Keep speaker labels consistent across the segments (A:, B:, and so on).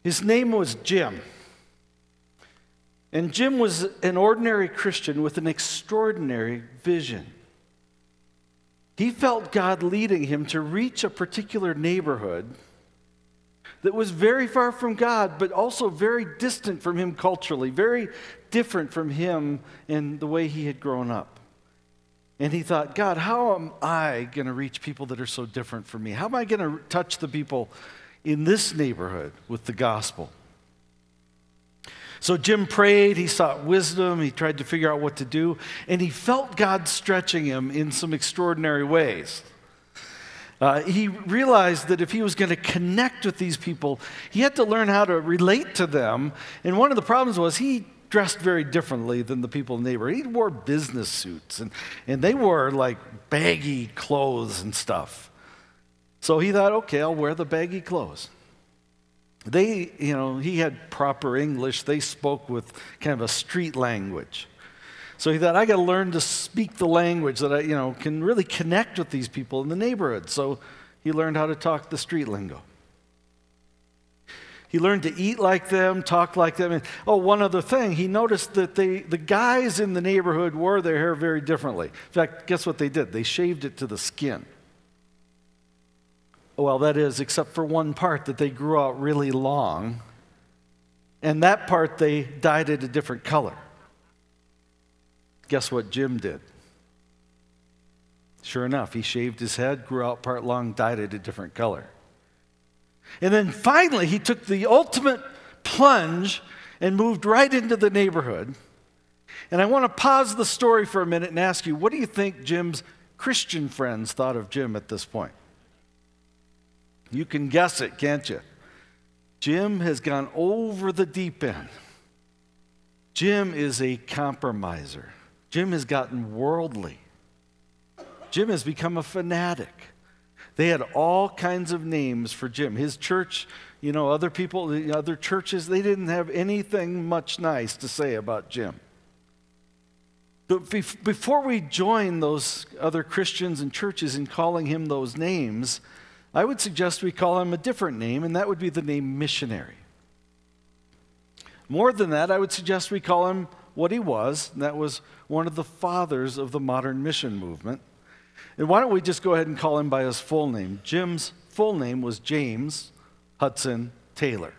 A: His name was Jim. And Jim was an ordinary Christian with an extraordinary vision. He felt God leading him to reach a particular neighborhood that was very far from God, but also very distant from him culturally, very different from him in the way he had grown up. And he thought, God, how am I going to reach people that are so different from me? How am I going to touch the people in this neighborhood with the gospel? So Jim prayed, he sought wisdom, he tried to figure out what to do, and he felt God stretching him in some extraordinary ways. He realized that if he was going to connect with these people, he had to learn how to relate to them. And one of the problems was he dressed very differently than the people in the neighborhood. He wore business suits, and they wore like baggy clothes and stuff. So he thought, okay, I'll wear the baggy clothes. He had proper English. They spoke with kind of a street language. So he thought, I got to learn to speak the language that I, can really connect with these people in the neighborhood. So he learned how to talk the street lingo. He learned to eat like them, talk like them. And, one other thing, he noticed that the guys in the neighborhood wore their hair very differently. In fact, guess what they did? They shaved it to the skin. Well, that is, except for one part that they grew out really long, and that part they dyed it a different color. Guess what Jim did? Sure enough, he shaved his head, grew out part long, dyed it a different color. And then finally, he took the ultimate plunge and moved right into the neighborhood. And I want to pause the story for a minute and ask you, what do you think Jim's Christian friends thought of Jim at this point? You can guess it, can't you? Jim has gone over the deep end. Jim is a compromiser. Jim has gotten worldly. Jim has become a fanatic. They had all kinds of names for Jim. His church, other people, other churches, they didn't have anything much nice to say about Jim. But before we join those other Christians and churches in calling him those names, I would suggest we call him a different name, and that would be the name missionary. More than that, I would suggest we call him what he was, and that was one of the fathers of the modern mission movement. And why don't we just go ahead and call him by his full name? Jim's full name was James Hudson Taylor.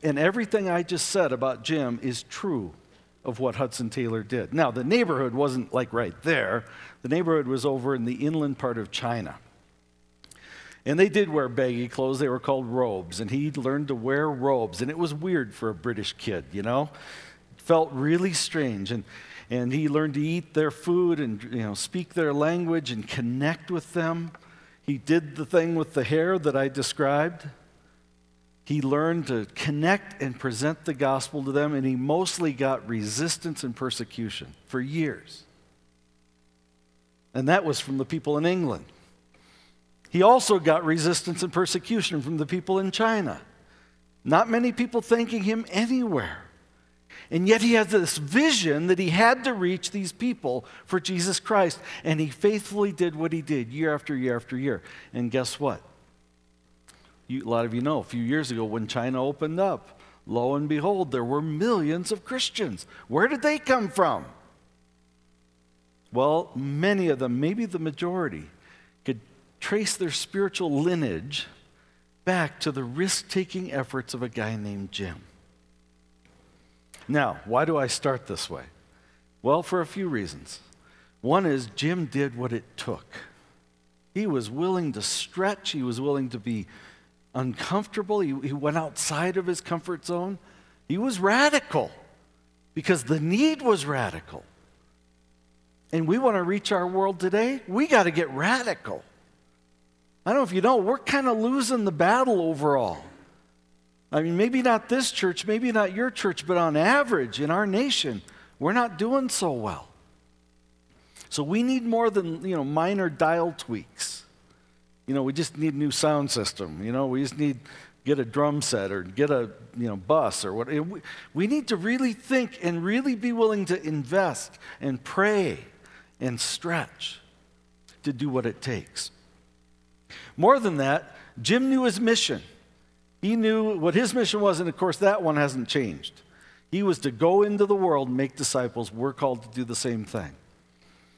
A: And everything I just said about Jim is true of what Hudson Taylor did. Now, the neighborhood wasn't like right there. The neighborhood was over in the inland part of China. And they did wear baggy clothes. They were called robes. And he learned to wear robes. And it was weird for a British kid, It felt really strange. And he learned to eat their food and speak their language and connect with them. He did the thing with the hair that I described. He learned to connect and present the gospel to them, and he mostly got resistance and persecution for years. And that was from the people in England. He also got resistance and persecution from the people in China. Not many people thanking him anywhere. And yet he had this vision that he had to reach these people for Jesus Christ, and he faithfully did what he did year after year after year. And guess what? A lot of you know, a few years ago when China opened up, lo and behold, there were millions of Christians. Where did they come from? Well, many of them, maybe the majority, could trace their spiritual lineage back to the risk-taking efforts of a guy named Jim. Now, why do I start this way? Well, for a few reasons. One is Jim did what it took. He was willing to stretch. He was willing to be uncomfortable. He went outside of his comfort zone. He was radical because the need was radical. And we want to reach our world today. We got to get radical. I don't know if you know, we're kind of losing the battle overall. I mean, maybe not this church, maybe not your church, but on average in our nation, we're not doing so well. So we need more than, minor dial tweaks. We just need a new sound system. We just need get a drum set or get a bus or what. We need to really think and really be willing to invest and pray and stretch to do what it takes. More than that, Jim knew his mission. He knew what his mission was, and of course that one hasn't changed. He was to go into the world and make disciples. We're called to do the same thing.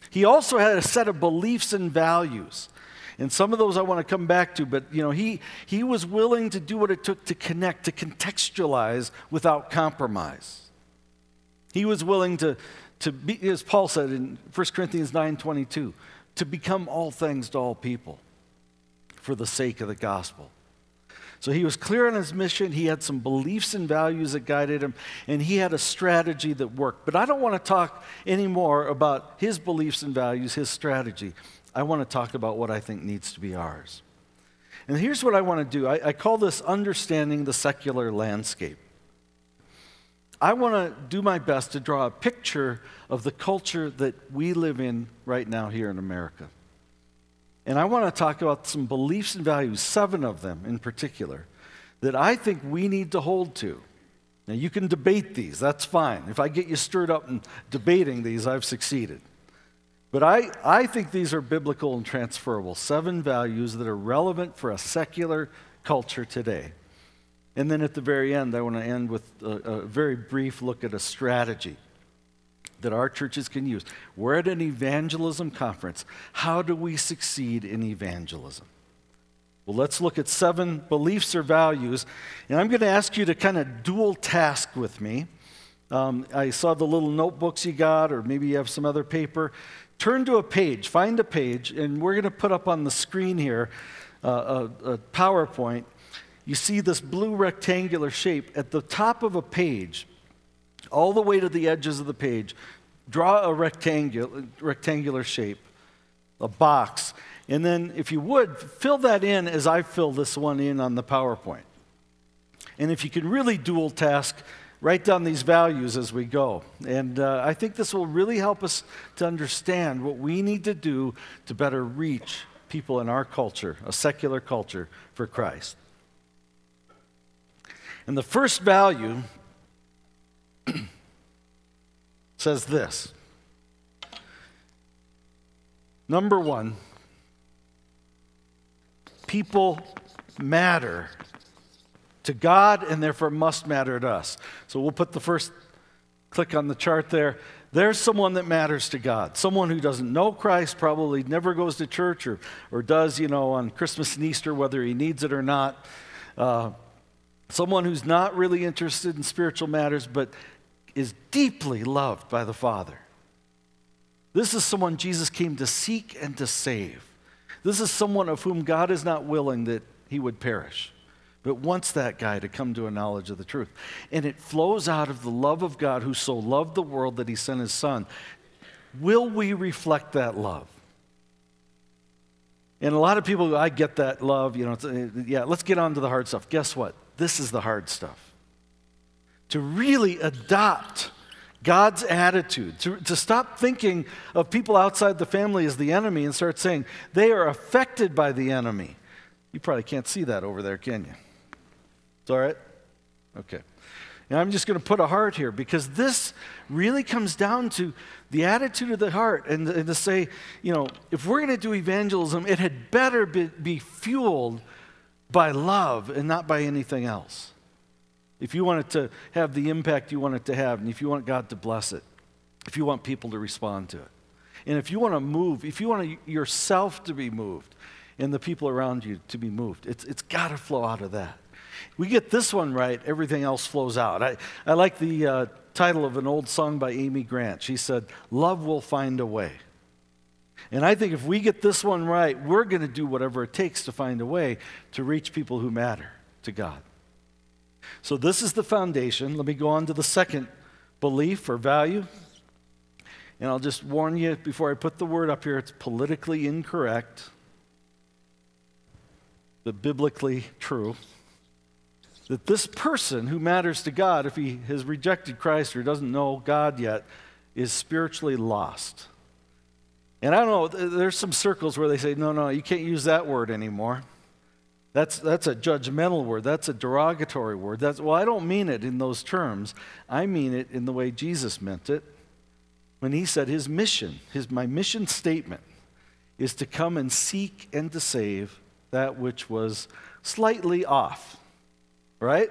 A: He also had a set of beliefs and values. And some of those I want to come back to, but he was willing to do what it took to connect, to contextualize without compromise. He was willing to be, as Paul said in 1 Corinthians 9:22, to become all things to all people for the sake of the gospel. So he was clear on his mission. He had some beliefs and values that guided him, and he had a strategy that worked. But I don't want to talk anymore about his beliefs and values, his strategy. I want to talk about what I think needs to be ours. And here's what I want to do. I call this understanding the secular landscape. I want to do my best to draw a picture of the culture that we live in right now here in America. And I want to talk about some beliefs and values, 7 of them in particular, that I think we need to hold to. Now, you can debate these. That's fine. If I get you stirred up in debating these, I've succeeded. But I think these are biblical and transferable. 7 values that are relevant for a secular culture today. And then at the very end, I want to end with a very brief look at a strategy that our churches can use. We're at an evangelism conference. How do we succeed in evangelism? Well, let's look at 7 beliefs or values. And I'm going to ask you to kind of dual task with me. I saw the little notebooks you got, or maybe you have some other paper. Turn to a page, find a page, and we're going to put up on the screen here a PowerPoint. You see this blue rectangular shape at the top of a page, all the way to the edges of the page. Draw a rectangular shape, a box, and then if you would, fill that in as I fill this one in on the PowerPoint. And if you can really dual task, write down these values as we go. And I think this will really help us to understand what we need to do to better reach people in our culture, a secular culture, for Christ. And the first value says this. Number 1, people matter to God and therefore must matter to us. So we'll put the first click on the chart there. There's someone that matters to God. Someone who doesn't know Christ, probably never goes to church or does, on Christmas and Easter, whether he needs it or not. Someone who's not really interested in spiritual matters, but is deeply loved by the Father. This is someone Jesus came to seek and to save. This is someone of whom God is not willing that he would perish, but wants that guy to come to a knowledge of the truth. And it flows out of the love of God, who so loved the world that he sent his Son. Will we reflect that love? And a lot of people, I get that love, yeah, let's get on to the hard stuff. Guess what? This is the hard stuff. To really adopt God's attitude, to stop thinking of people outside the family as the enemy and start saying they are affected by the enemy. You probably can't see that over there, can you? It's all right? Okay. Now I'm just going to put a heart here, because this really comes down to the attitude of the heart, and to say, if we're going to do evangelism, it had better be fueled by love and not by anything else. If you want it to have the impact you want it to have, and if you want God to bless it, if you want people to respond to it, and if you want to move, if you want yourself to be moved and the people around you to be moved, it's got to flow out of that. We get this one right, everything else flows out. I like the title of an old song by Amy Grant. She said, "Love will find a way." And I think if we get this one right, we're going to do whatever it takes to find a way to reach people who matter to God. So this is the foundation. Let me go on to the second belief or value. And I'll just warn you before I put the word up here, it's politically incorrect, but biblically true. That this person who matters to God, if he has rejected Christ or doesn't know God yet, is spiritually lost. And I don't know, there's some circles where they say, no, you can't use that word anymore. That's a judgmental word. That's a derogatory word. Well, I don't mean it in those terms. I mean it in the way Jesus meant it when he said his mission, my mission statement is to come and seek and to save that which was slightly off. right?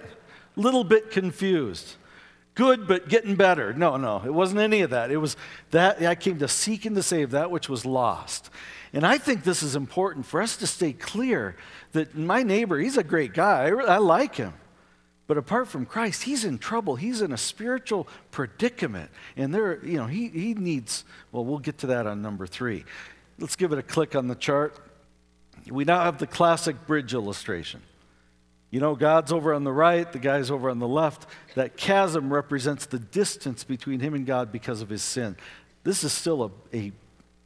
A: Little bit confused. Good, but getting better. No, it wasn't any of that. It was that I came to seek and to save that which was lost. And I think this is important for us to stay clear that my neighbor, he's a great guy. I like him. But apart from Christ, he's in trouble. He's in a spiritual predicament. And he needs, well, we'll get to that on number 3. Let's give it a click on the chart. We now have the classic bridge illustration. You know, God's over on the right, the guy's over on the left. That chasm represents the distance between him and God because of his sin. This is still a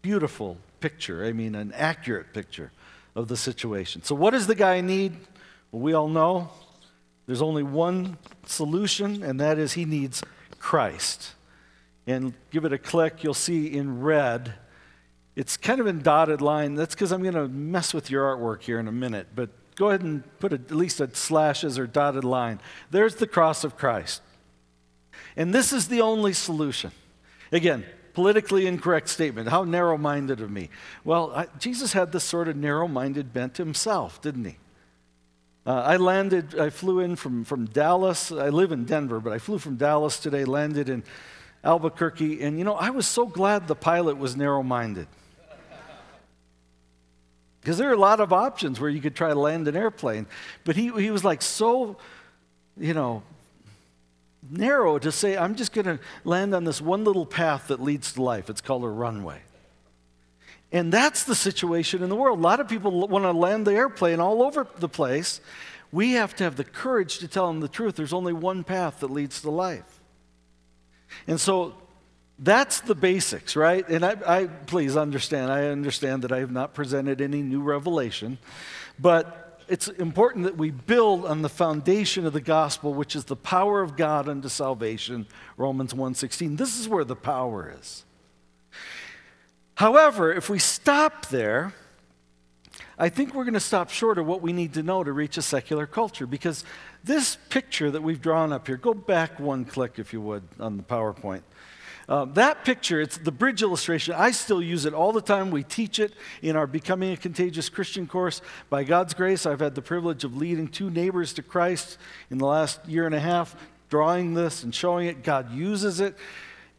A: beautiful picture, an accurate picture of the situation. So what does the guy need? Well, we all know there's only one solution, and that is he needs Christ. And give it a click, you'll see in red, it's kind of in dotted line. That's because I'm going to mess with your artwork here in a minute, but go ahead and put at least a slashes or dotted line. There's the cross of Christ. And this is the only solution. Again, politically incorrect statement. How narrow-minded of me. Well, Jesus had this sort of narrow-minded bent himself, didn't he? I flew in from Dallas. I live in Denver, but I flew from Dallas today, landed in Albuquerque, and I was so glad the pilot was narrow-minded. Because there are a lot of options where you could try to land an airplane. But he was like so, narrow to say, I'm just going to land on this one little path that leads to life. It's called a runway. And that's the situation in the world. A lot of people want to land the airplane all over the place. We have to have the courage to tell them the truth. There's only one path that leads to life. And so that's the basics, right? And I please understand, I understand that I have not presented any new revelation, but it's important that we build on the foundation of the gospel, which is the power of God unto salvation, Romans 1:16. This is where the power is. However, if we stop there, I think we're going to stop short of what we need to know to reach a secular culture, because this picture that we've drawn up here, go back one click if you would on the PowerPoint. That picture, it's the bridge illustration. I still use it all the time. We teach it in our Becoming a Contagious Christian course. By God's grace, I've had the privilege of leading 2 neighbors to Christ in the last year and a half, drawing this and showing it. God uses it.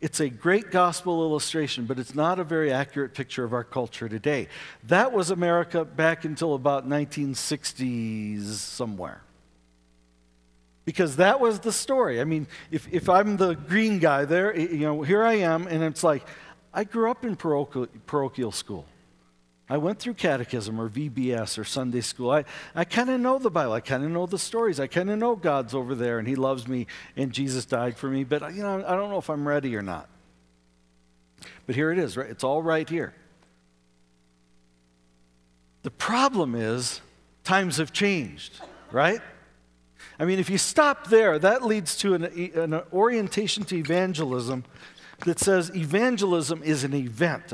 A: It's a great gospel illustration, but it's not a very accurate picture of our culture today. That was America back until about 1960s somewhere. Because that was the story. If I'm the green guy there, here I am, and it's like, I grew up in parochial school. I went through catechism or VBS or Sunday school. I kind of know the Bible. I kind of know the stories. I kind of know God's over there, and he loves me, and Jesus died for me. But, I don't know if I'm ready or not. But here it is, right? It's all right here. The problem is times have changed, right? If you stop there, that leads to an orientation to evangelism that says evangelism is an event.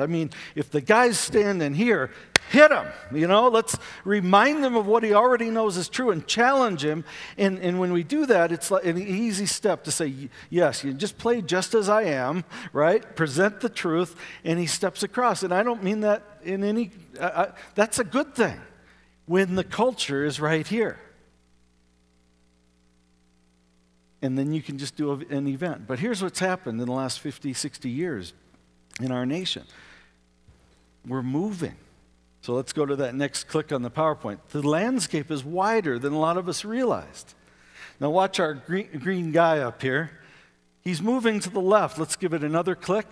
A: If the guy's standing here, hit him. Let's remind him of what he already knows is true and challenge him. And when we do that, it's like an easy step to say, yes, you just play just as I am, right? Present the truth, and he steps across. And I don't mean that in any, that's a good thing when the culture is right here. And then you can just do an event. But here's what's happened in the last 50, 60 years in our nation. We're moving. So let's go to that next click on the PowerPoint. The landscape is wider than a lot of us realized. Now watch our green guy up here. He's moving to the left. Let's give it another click.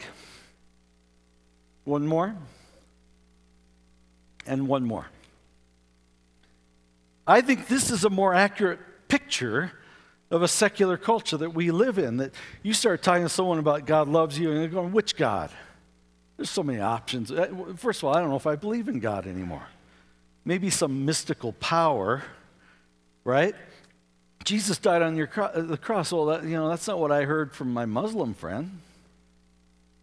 A: One more. And one more. I think this is a more accurate picture of a secular culture that we live in, that you start talking to someone about God loves you, and they're going, which God? There's so many options. First of all, I don't know if I believe in God anymore. Maybe some mystical power, right? Jesus died on the cross. Well, that's not what I heard from my Muslim friend.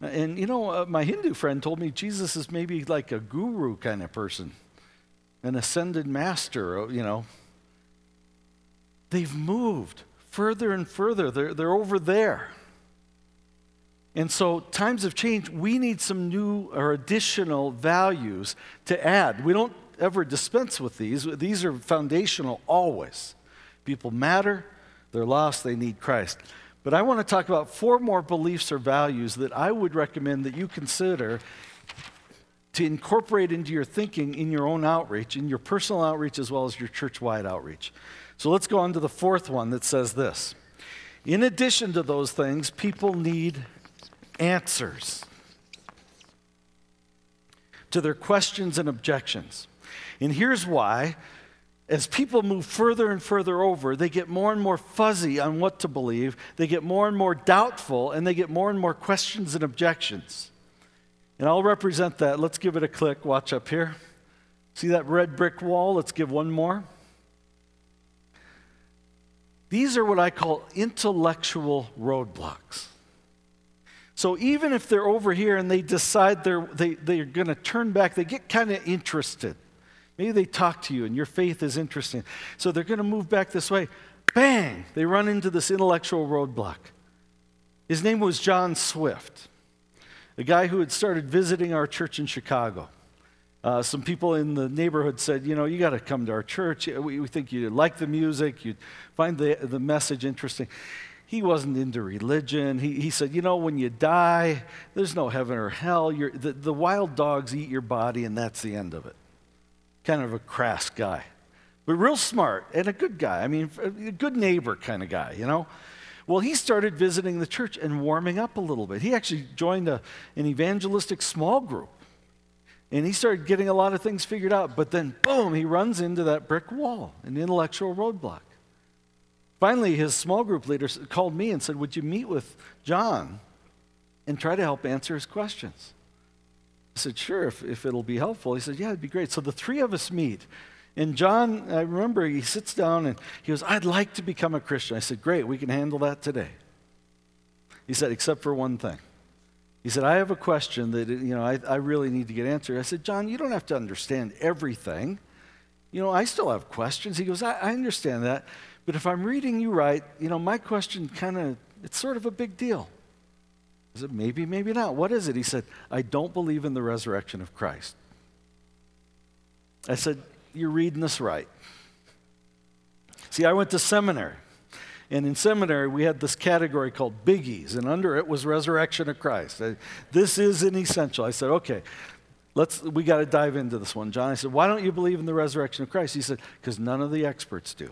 A: And, my Hindu friend told me Jesus is maybe like a guru kind of person, an ascended master, They've moved further and further. They're over there. And so times have changed. We need some new or additional values to add. We don't ever dispense with these. These are foundational always. People matter, they're lost, they need Christ. But I want to talk about 4 more beliefs or values that I would recommend that you consider to incorporate into your thinking in your own outreach, in your personal outreach as well as your church-wide outreach. So let's go on to the 4th one that says this. In addition to those things, people need answers to their questions and objections. And here's why. As people move further and further over, they get more and more fuzzy on what to believe, they get more and more doubtful, and they get more and more questions and objections. And I'll represent that. Let's give it a click. Watch up here. See that red brick wall? Let's give one more. These are what I call intellectual roadblocks. So even if they're over here and they decide they're going to turn back, they get kind of interested. Maybe they talk to you and your faith is interesting. So they're going to move back this way. Bang! They run into this intellectual roadblock. His name was John Swift, a guy who had started visiting our church in Chicago. Some people in the neighborhood said, you know, you got to come to our church. We think you'd like the music. You'd find the message interesting. He wasn't into religion. He said, you know, when you die, there's no heaven or hell. The wild dogs eat your body, and that's the end of it. Kind of a crass guy, but real smart and a good guy. I mean, a good neighbor kind of guy, you know. Well, he started visiting the church and warming up a little bit. He actually joined an evangelistic small group, and he started getting a lot of things figured out. But then, boom, he runs into that brick wall, an intellectual roadblock. Finally, his small group leader called me and said, would you meet with John and try to help answer his questions? I said, sure, if it'll be helpful. He said, yeah, it'd be great. So the 3 of us meet. And John, I remember he sits down and he goes, I'd like to become a Christian. I said, great, we can handle that today. He said, except for one thing. He said, I have a question that, you know, I really need to get answered. I said, John, you don't have to understand everything. You know, I still have questions. He goes, I understand that. But if I'm reading you right, you know, my question it's sort of a big deal. I said, maybe, maybe not. What is it? He said, I don't believe in the resurrection of Christ. I said, you're reading this right. See, I went to seminary. And in seminary, we had this category called biggies. And under it was resurrection of Christ. This is an essential. I said, okay, we got to dive into this one, John. I said, why don't you believe in the resurrection of Christ? He said, because none of the experts do.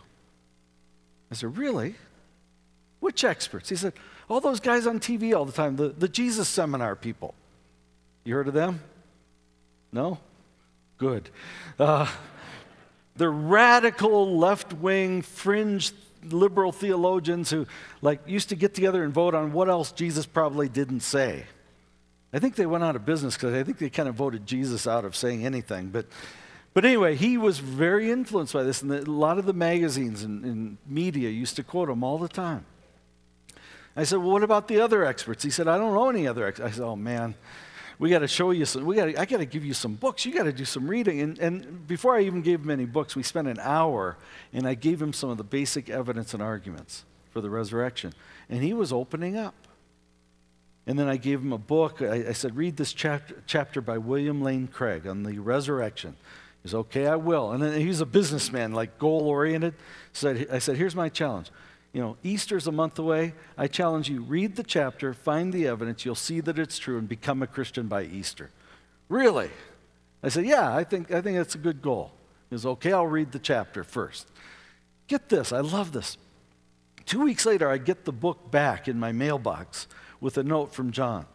A: I said, really? Which experts? He said, all those guys on TV all the time, the Jesus seminar people. You heard of them? No? Good. They're radical, left-wing, fringe liberal theologians who used to get together and vote on what else Jesus probably didn't say. I think they went out of business because I think they kind of voted Jesus out of saying anything. But anyway, he was very influenced by this, and a lot of the magazines and media used to quote him all the time. I said, well, what about the other experts? He said, I don't know any other experts. I said, oh, man, we got to show you some. I got to give you some books. You got to do some reading. And before I even gave him any books, we spent an hour, and I gave him some of the basic evidence and arguments for the resurrection. And he was opening up. And then I gave him a book. I said, read this chapter by William Lane Craig on the resurrection. He said, okay, I will. And then he's a businessman, goal-oriented. So I said, here's my challenge. You know, Easter's a month away. I challenge you, read the chapter, find the evidence, you'll see that it's true, and become a Christian by Easter. Really? I said, yeah, I think that's a good goal. He goes, okay, I'll read the chapter first. Get this, I love this. 2 weeks later, I get the book back in my mailbox with a note from John.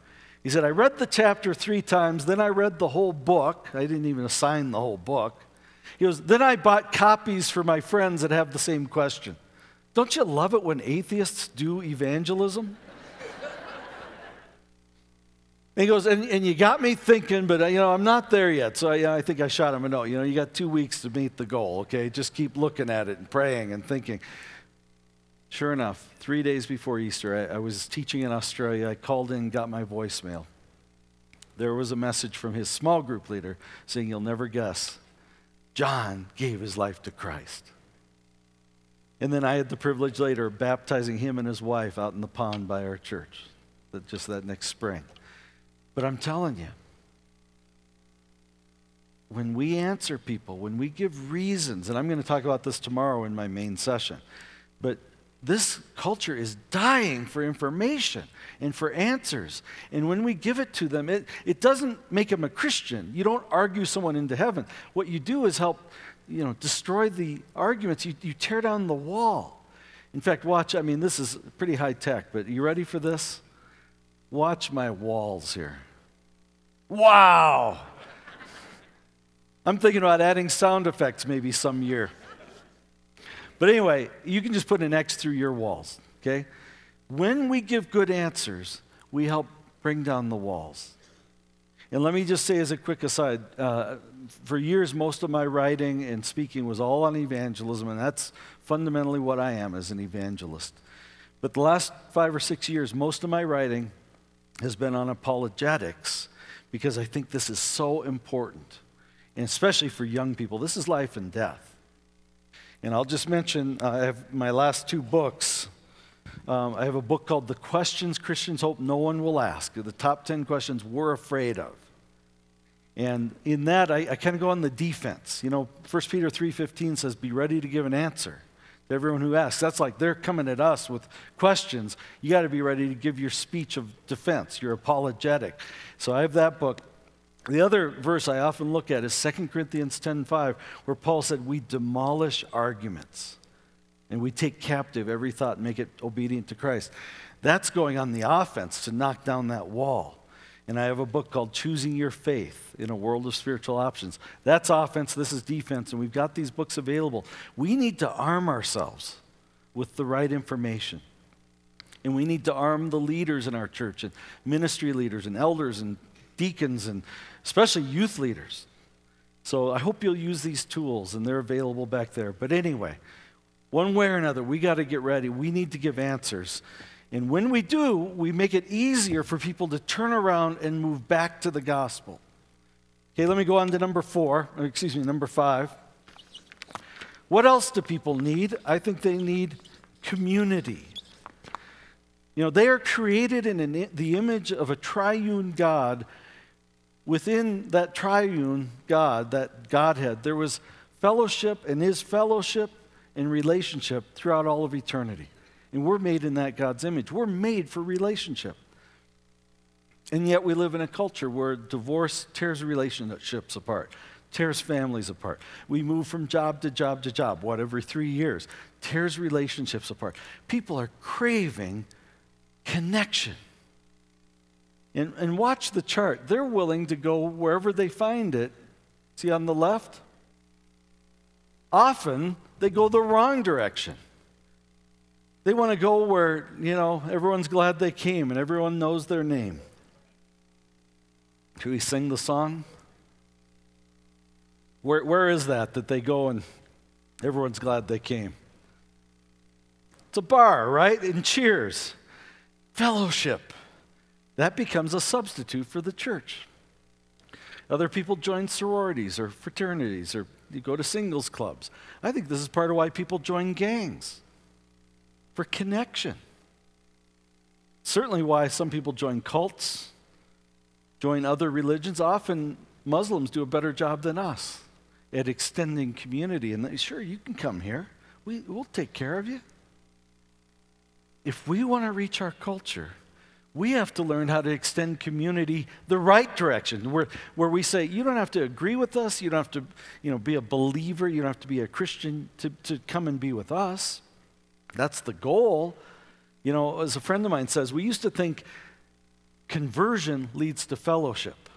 A: He said, I read the chapter 3 times, then I read the whole book. I didn't even assign the whole book. He goes, then I bought copies for my friends that have the same question. Don't you love it when atheists do evangelism? And he goes, and you got me thinking, but I'm not there yet. So I think I shot him a note. You got 2 weeks to meet the goal, okay? Just keep looking at it and praying and thinking. Sure enough, 3 days before Easter, I was teaching in Australia. I called in and got my voicemail. There was a message from his small group leader saying, you'll never guess, John gave his life to Christ. And then I had the privilege later of baptizing him and his wife out in the pond by our church, just that next spring. But I'm telling you, when we answer people, when we give reasons, and I'm going to talk about this tomorrow in my main session, but this culture is dying for information and for answers. And when we give it to them, it doesn't make them a Christian. You don't argue someone into heaven. What you do is help, destroy the arguments. You tear down the wall. In fact, watch, this is pretty high tech, but you ready for this? Watch my walls here. Wow! I'm thinking about adding sound effects maybe some year. But anyway, you can just put an X through your walls, okay? When we give good answers, we help bring down the walls. And let me just say as a quick aside, for years, most of my writing and speaking was all on evangelism, and that's fundamentally what I am as an evangelist. But the last 5 or 6 years, most of my writing has been on apologetics, because I think this is so important, and especially for young people. This is life and death. And I'll just mention, I have my last 2 books. I have a book called The Questions Christians Hope No One Will Ask, the top 10 questions we're afraid of. And in that, I kind of go on the defense. 1 Peter 3:15 says, be ready to give an answer to everyone who asks. That's like they're coming at us with questions. You got to be ready to give your speech of defense, your apologetic. So I have that book. The other verse I often look at is 2 Corinthians 10:5, where Paul said, we demolish arguments, and we take captive every thought and make it obedient to Christ. That's going on the offense to knock down that wall. And I have a book called Choosing Your Faith in a World of Spiritual Options. That's offense, this is defense, and we've got these books available. We need to arm ourselves with the right information. And we need to arm the leaders in our church, and ministry leaders, and elders, and deacons, and especially youth leaders. So I hope you'll use these tools, and they're available back there. But anyway, one way or another, we got to get ready. We need to give answers. And when we do, we make it easier for people to turn around and move back to the gospel. Okay, let me go on to number 5. What else do people need? I think they need community. They are created in the image of a triune God. Within that triune God, that Godhead, there was fellowship and is fellowship and relationship throughout all of eternity. And we're made in that God's image. We're made for relationship. And yet we live in a culture where divorce tears relationships apart, tears families apart. We move from job to job to job, every 3 years, tears relationships apart. People are craving connection. And watch the chart. They're willing to go wherever they find it. See on the left? Often, they go the wrong direction. They want to go where, everyone's glad they came and everyone knows their name. Should we sing the song? Where is that they go and everyone's glad they came? It's a bar, right? And cheers. Fellowship. That becomes a substitute for the church. Other people join sororities or fraternities, or you go to singles clubs. I think this is part of why people join gangs, for connection. Certainly why some people join cults, join other religions. Often Muslims do a better job than us at extending community. And sure, you can come here. We'll take care of you. If we want to reach our culture, we have to learn how to extend community the right direction, where we say, you don't have to agree with us, you don't have to be a believer, you don't have to be a Christian to come and be with us. That's the goal. As a friend of mine says, we used to think conversion leads to fellowship.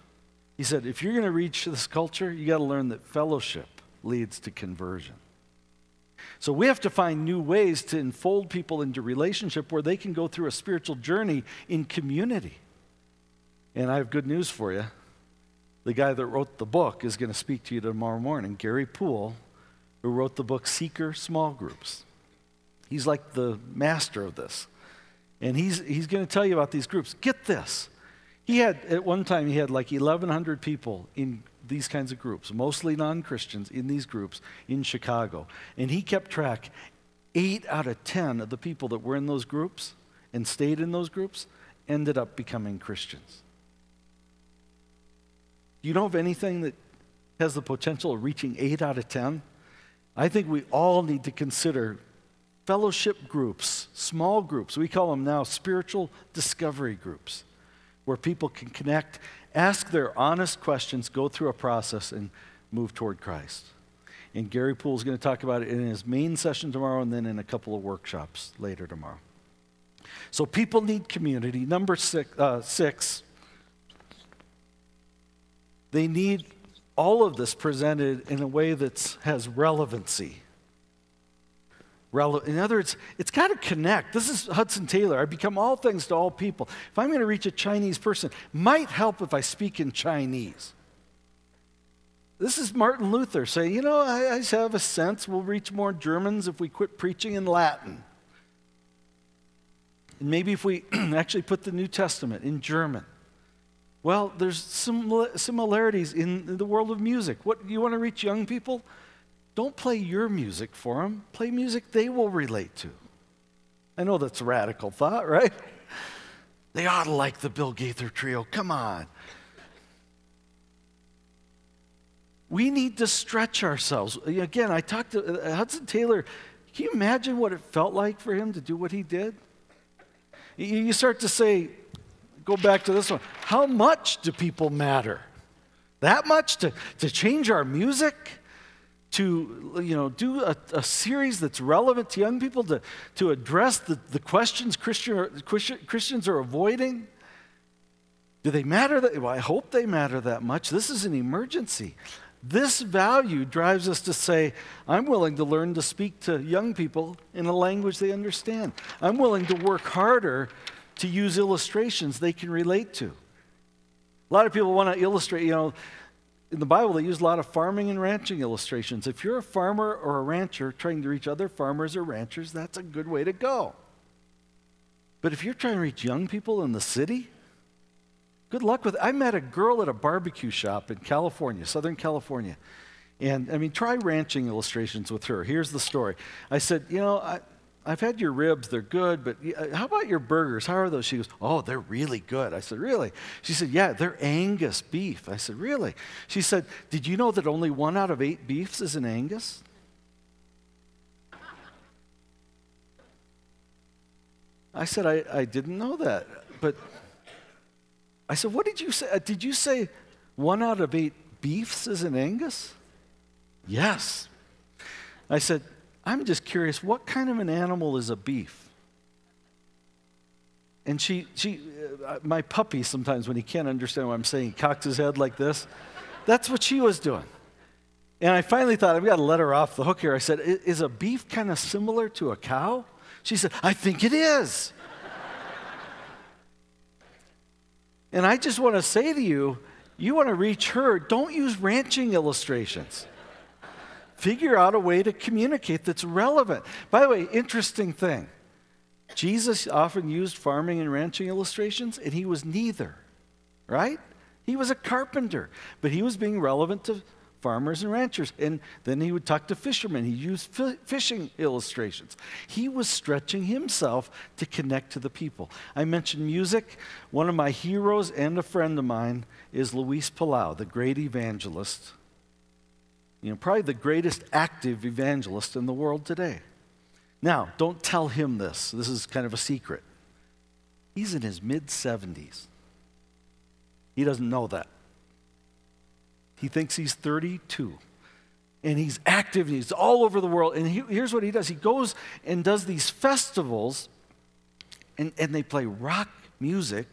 A: He said, if you're going to reach this culture, you got to learn that fellowship leads to conversion. So we have to find new ways to enfold people into relationship where they can go through a spiritual journey in community. And I have good news for you. The guy that wrote the book is going to speak to you tomorrow morning, Gary Poole, who wrote the book Seeker Small Groups. He's like the master of this. And he's going to tell you about these groups. Get this. At one time, he had like 1,100 people in these kinds of groups, mostly non-Christians in these groups in Chicago. And he kept track. 8 out of 10 of the people that were in those groups and stayed in those groups ended up becoming Christians. Do you know of anything that has the potential of reaching 8 out of 10, I think we all need to consider fellowship groups, small groups. We call them now spiritual discovery groups, where people can connect, ask their honest questions, go through a process, and move toward Christ. And Gary Poole is going to talk about it in his main session tomorrow and then in a couple of workshops later tomorrow. So people need community. Number 6, they need all of this presented in a way that has relevancy. In other words, it's got to connect. This is Hudson Taylor. I become all things to all people. If I'm going to reach a Chinese person, it might help if I speak in Chinese. This is Martin Luther saying, I just have a sense we'll reach more Germans if we quit preaching in Latin. And maybe if we actually put the New Testament in German. Well, there's similarities in the world of music. What, you want to reach young people? Don't play your music for them. Play music they will relate to. I know that's a radical thought, right? They ought to like the Bill Gaither Trio. Come on. We need to stretch ourselves. Again, I talked to Hudson Taylor. Can you imagine what it felt like for him to do what he did? You start to say, go back to this one. How much do people matter? That much to change our music? To do a series that's relevant to young people, to address the questions Christians are avoiding? Do they matter that? Well, I hope they matter that much. This is an emergency. This value drives us to say, I'm willing to learn to speak to young people in a language they understand. I'm willing to work harder to use illustrations they can relate to. A lot of people want to illustrate, in the Bible they use a lot of farming and ranching illustrations. If you're a farmer or a rancher trying to reach other farmers or ranchers, that's a good way to go. But if you're trying to reach young people in the city, good luck with it. I met a girl at a barbecue shop in California, Southern California. And try ranching illustrations with her. Here's the story. I said, I've had your ribs, they're good, but how about your burgers? How are those? She goes, oh, they're really good. I said, really? She said, yeah, they're Angus beef. I said, really? She said, did you know that only 1 out of 8 beefs is an Angus? I said, I didn't know that. But I said, what did you say? Did you say 1 out of 8 beefs is an Angus? Yes. I said, I'm just curious, what kind of an animal is a beef? And my puppy sometimes when he can't understand what I'm saying, he cocks his head like this. That's what she was doing. And I finally thought, I've got to let her off the hook here. I said, is a beef kind of similar to a cow? She said, I think it is. And I just want to say to you, you want to reach her, don't use ranching illustrations. Figure out a way to communicate that's relevant. By the way, interesting thing. Jesus often used farming and ranching illustrations, and he was neither, right? He was a carpenter, but he was being relevant to farmers and ranchers. And then he would talk to fishermen. He used fishing illustrations. He was stretching himself to connect to the people. I mentioned music. One of my heroes and a friend of mine is Luis Palau, the great evangelist. Probably the greatest active evangelist in the world today. Now, don't tell him this. This is kind of a secret. He's in his mid-70s. He doesn't know that. He thinks he's 32. And he's active, and he's all over the world. And here's what he does. He goes and does these festivals, and they play rock music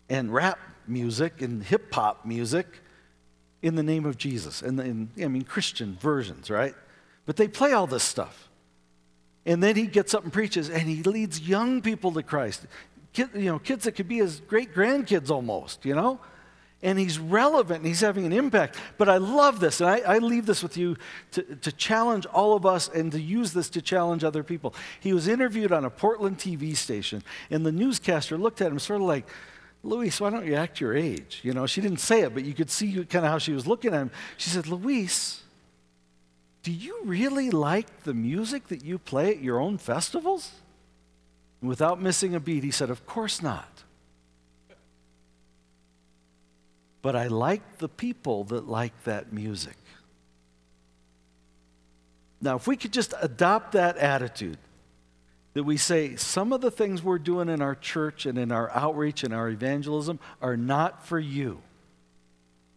A: and rap music and hip-hop music in the name of Jesus. And Christian versions, right? But they play all this stuff. And then he gets up and preaches, and he leads young people to Christ. Kids that could be his great-grandkids almost, And he's relevant, and he's having an impact. But I love this, and I leave this with you to challenge all of us and to use this to challenge other people. He was interviewed on a Portland TV station, and the newscaster looked at him sort of like, Luis, why don't you act your age? She didn't say it, but you could see kind of how she was looking at him. She said, Luis, do you really like the music that you play at your own festivals? And without missing a beat, he said, of course not. but I like the people that like that music. Now, if we could just adopt that attitude, that we say some of the things we're doing in our church and in our outreach and our evangelism are not for you.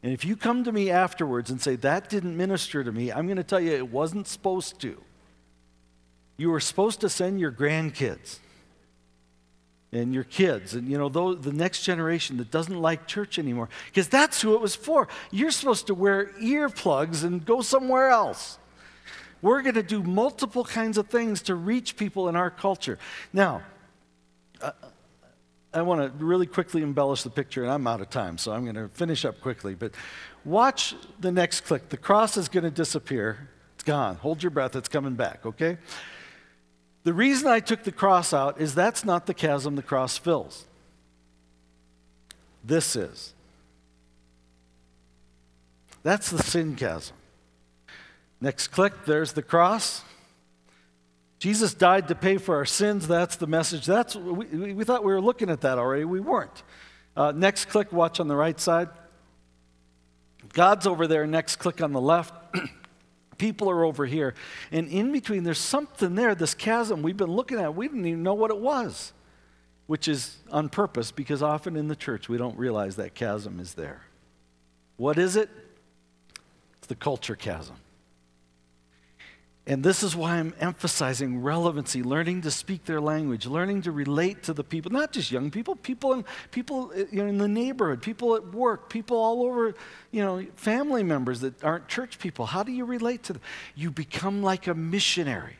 A: And if you come to me afterwards and say, that didn't minister to me, I'm going to tell you it wasn't supposed to. You were supposed to send your grandkids and your kids and, the next generation that doesn't like church anymore, because that's who it was for. You're supposed to wear earplugs and go somewhere else. We're going to do multiple kinds of things to reach people in our culture. Now, I want to really quickly embellish the picture, and I'm out of time, so I'm going to finish up quickly. But watch the next click. The cross is going to disappear. It's gone. Hold your breath. It's coming back, okay? The reason I took the cross out is that's not the chasm the cross fills. This is. That's the sin chasm. Next click, there's the cross. Jesus died to pay for our sins. That's the message. We thought we were looking at that already. We weren't. Next click, watch on the right side. God's over there. Next click on the left. People are over here. And in between, there's something there, this chasm we've been looking at. We didn't even know what it was, which is on purpose, because often in the church we don't realize that chasm is there. What is it? It's the culture chasm. And this is why I'm emphasizing relevancy, learning to speak their language, learning to relate to the people, not just young people, people in the neighborhood, people at work, people all over, family members that aren't church people. How do you relate to them? You become like a missionary.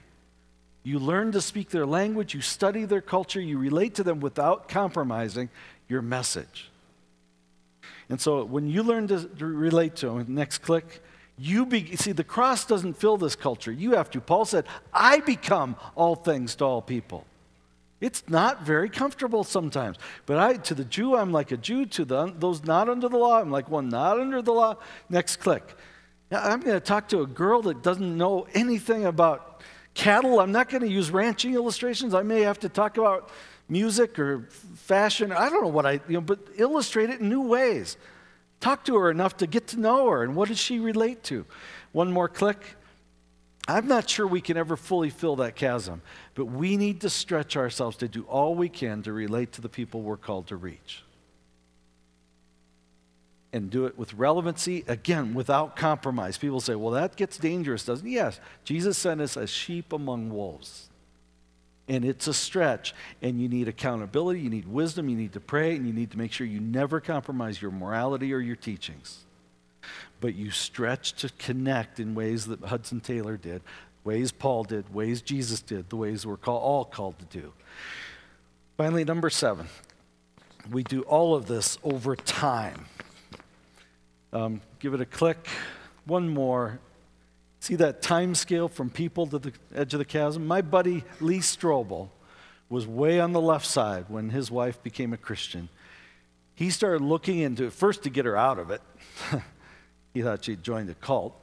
A: You learn to speak their language, you study their culture, you relate to them without compromising your message. And so when you learn to relate to them, next click, see, the cross doesn't fill this culture. You have to. Paul said, I become all things to all people. It's not very comfortable sometimes. But to the Jew, I'm like a Jew. To those not under the law, I'm like one not under the law. Next click. Now, I'm going to talk to a girl that doesn't know anything about cattle. I'm not going to use ranching illustrations. I may have to talk about music or fashion. I don't know what but illustrate it in new ways. Talk to her enough to get to know her, and what does she relate to? One more click. I'm not sure we can ever fully fill that chasm, but we need to stretch ourselves to do all we can to relate to the people we're called to reach. And do it with relevancy, again, without compromise. People say, well, that gets dangerous, doesn't it? Yes, Jesus sent us as sheep among wolves. And it's a stretch, and you need accountability, you need wisdom, you need to pray, and you need to make sure you never compromise your morality or your teachings. But you stretch to connect in ways that Hudson Taylor did, ways Paul did, ways Jesus did, the ways we're all called to do. Finally, number 7, we do all of this over time. Give it a click. One more. See that time scale from people to the edge of the chasm? My buddy Lee Strobel was way on the left side when his wife became a Christian. He started looking into it, first to get her out of it. He thought she'd joined a cult.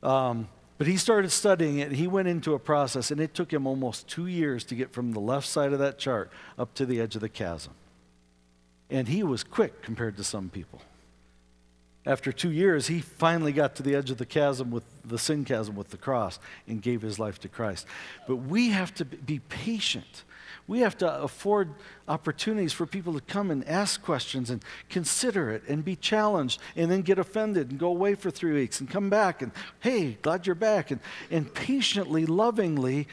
A: But he started studying it. He went into a process, and it took him almost 2 years to get from the left side of that chart up to the edge of the chasm. And he was quick compared to some people. After 2 years, he finally got to the edge of the chasm, with the sin chasm, with the cross, and gave his life to Christ. But we have to be patient. We have to afford opportunities for people to come and ask questions and consider it and be challenged, and then get offended and go away for 3 weeks and come back and, hey, glad you're back, and patiently, lovingly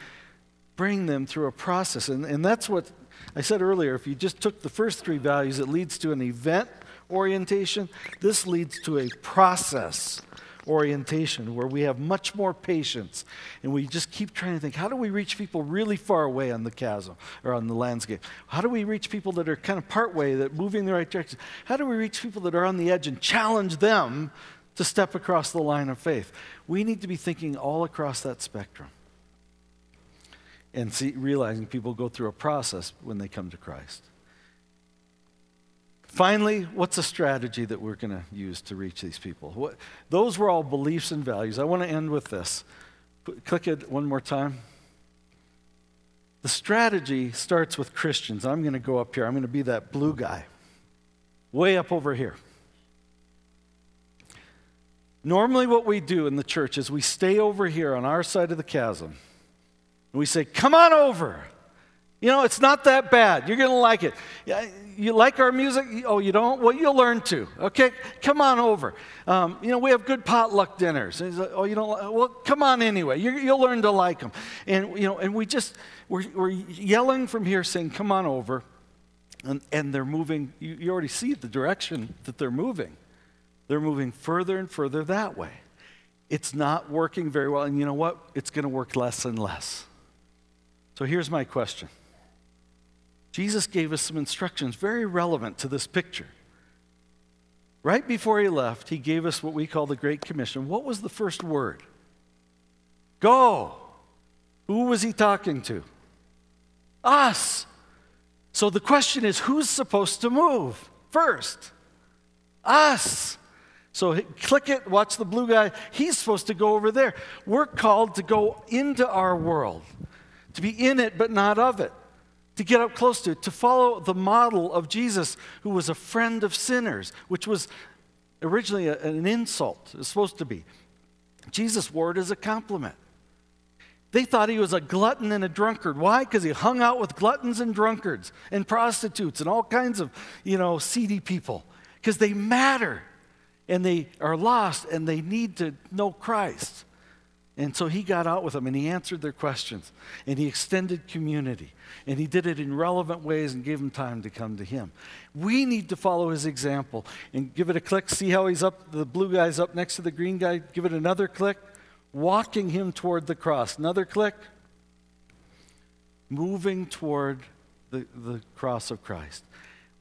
A: bring them through a process. And that's what I said earlier. If you just took the first 3 values, it leads to an event orientation. This leads to a process orientation where we have much more patience, and we just keep trying to think, how do we reach people really far away on the chasm or on the landscape? How do we reach people that are kind of part way, that moving in the right direction? How do we reach people that are on the edge and challenge them to step across the line of faith? We need to be thinking all across that spectrum and realizing people go through a process when they come to Christ. Finally, what's a strategy that we're going to use to reach these people? Those were all beliefs and values. I want to end with this. Click it one more time. The strategy starts with Christians. I'm going to go up here. I'm going to be that blue guy, way up over here. Normally what we do in the church is we stay over here on our side of the chasm. And we say, come on over. You know, it's not that bad. You're going to like it. You like our music? Oh, you don't? Well, you'll learn to. Okay, come on over. You know, we have good potluck dinners. And he's like, oh, you don't like? Well, come on anyway. You'll learn to like them. And, you know, and we're yelling from here saying, come on over. And they're moving. You already see the direction that they're moving. They're moving further and further that way. It's not working very well. And you know what? It's going to work less and less. So here's my question. Jesus gave us some instructions very relevant to this picture. Right before he left, he gave us what we call the Great Commission. What was the first word? Go. Who was he talking to? Us. So the question is, who's supposed to move first? Us. So click it, watch the blue guy. He's supposed to go over there. We're called to go into our world, to be in it but not of it, to get up close to it, to follow the model of Jesus, who was a friend of sinners, which was originally an insult. It was supposed to be. Jesus wore it as a compliment. They thought he was a glutton and a drunkard. Why? Because he hung out with gluttons and drunkards and prostitutes and all kinds of, you know, seedy people. Because they matter and they are lost and they need to know Christ. And so he got out with them and he answered their questions and he extended community and he did it in relevant ways and gave them time to come to him. We need to follow his example and give it a click. See how he's up, the blue guy's up next to the green guy? Give it another click. Walking him toward the cross. Another click. Moving toward the cross of Christ.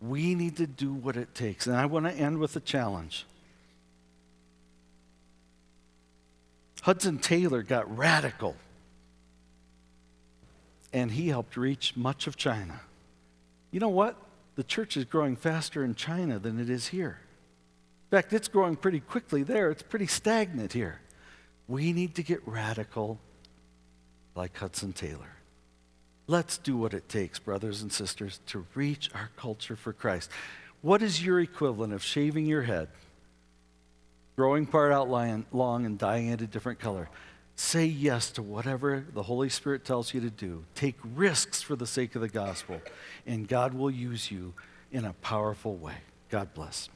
A: We need to do what it takes. And I want to end with a challenge. Hudson Taylor got radical. And he helped reach much of China. You know what? The church is growing faster in China than it is here. In fact, it's growing pretty quickly there. It's pretty stagnant here. We need to get radical like Hudson Taylor. Let's do what it takes, brothers and sisters, to reach our culture for Christ. What is your equivalent of shaving your head, growing part out long and dyeing it a different color? Say yes to whatever the Holy Spirit tells you to do. Take risks for the sake of the gospel, and God will use you in a powerful way. God bless.